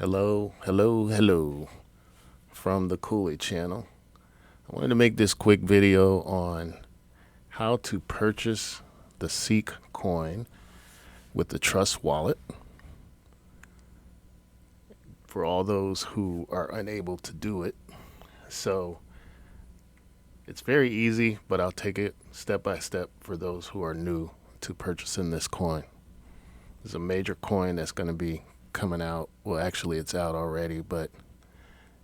Hello, hello, hello from the Cooley channel. I wanted to make this quick video on how to purchase the CEEK coin with the Trust wallet for all those who are unable to do it. So it's very easy, but I'll take it step by step for those who are new to purchasing this coin. There's a major coin that's going to be coming out. Well, actually it's out already, but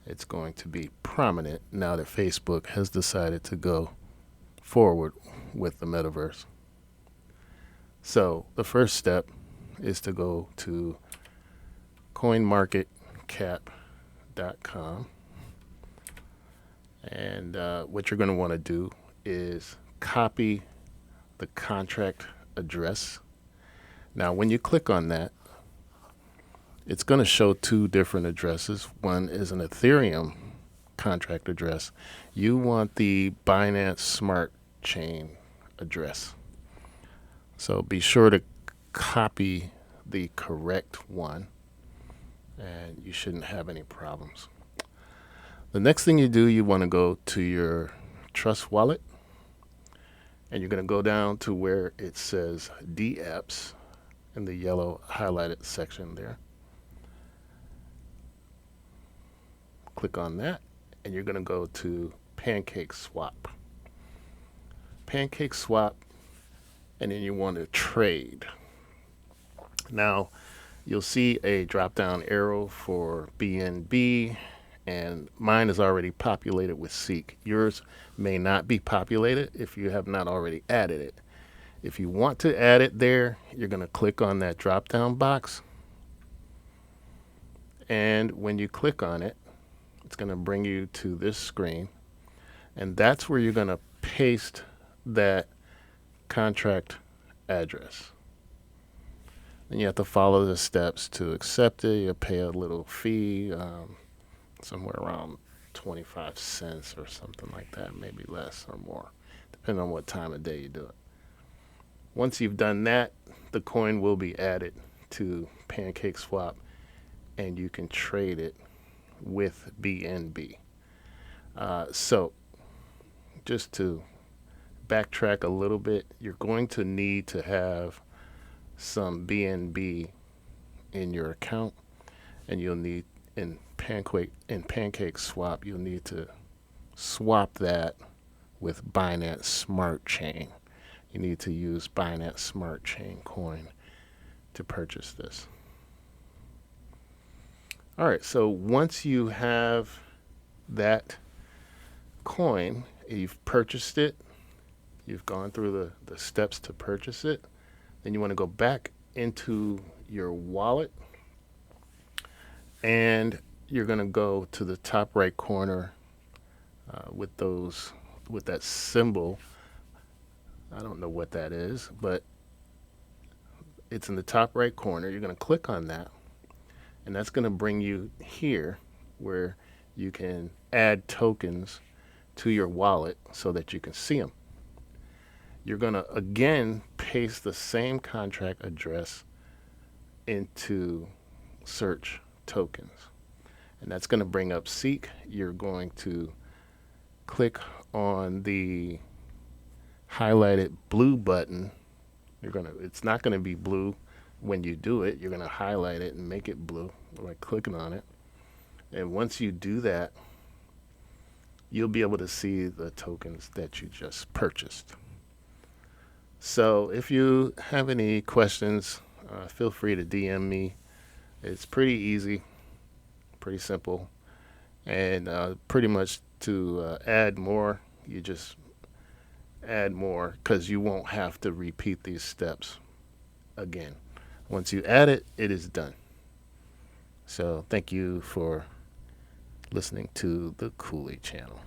it's going to be prominent now that Facebook has decided to go forward with the metaverse. So the first step is to go to coinmarketcap.com, and what you're going to want to do is copy the contract address. Now when you click on that, it's going to show two different addresses. One is an Ethereum contract address. You want the Binance Smart Chain address. So be sure to copy the correct one, and you shouldn't have any problems. The next thing you do, you want to go to your Trust wallet, and you're going to go down to where it says dApps in the yellow highlighted section there. Click on that, and you're going to go to PancakeSwap. PancakeSwap, and then you want to trade. Now, you'll see a drop-down arrow for BNB, and mine is already populated with CEEK. Yours may not be populated if you have not already added it. If you want to add it there, you're going to click on that drop-down box, and when you click on it, it's going to bring you to this screen, and that's where you're going to paste that contract address. Then you have to follow the steps to accept it. You'll pay a little fee, somewhere around 25 cents or something like that, maybe less or more, depending on what time of day you do it. Once you've done that, the coin will be added to PancakeSwap, and you can trade it with BNB. So just to backtrack a little bit, you're going to need to have some BNB in your account, and you'll need in PancakeSwap, you'll need to swap that with Binance Smart Chain. You need to use Binance Smart Chain coin to purchase this. All right, so once you have that coin, you've purchased it, you've gone through the steps to purchase it, then you want to go back into your wallet, and you're going to go to the top right corner with that symbol. I don't know what that is, but it's in the top right corner. You're going to click on that, and that's going to bring you here where you can add tokens to your wallet so that you can see them. You're going to again paste the same contract address into search tokens, and that's going to bring up CEEK. You're going to click on the highlighted blue button. It's not going to be blue when you do it. You're going to highlight it and make it blue by clicking on it. And once you do that, you'll be able to see the tokens that you just purchased. So if you have any questions, feel free to DM me. It's pretty easy, pretty simple, and pretty much to add more, you just add more, because you won't have to repeat these steps again. Once you add it, it is done. So thank you for listening to the Cooley channel.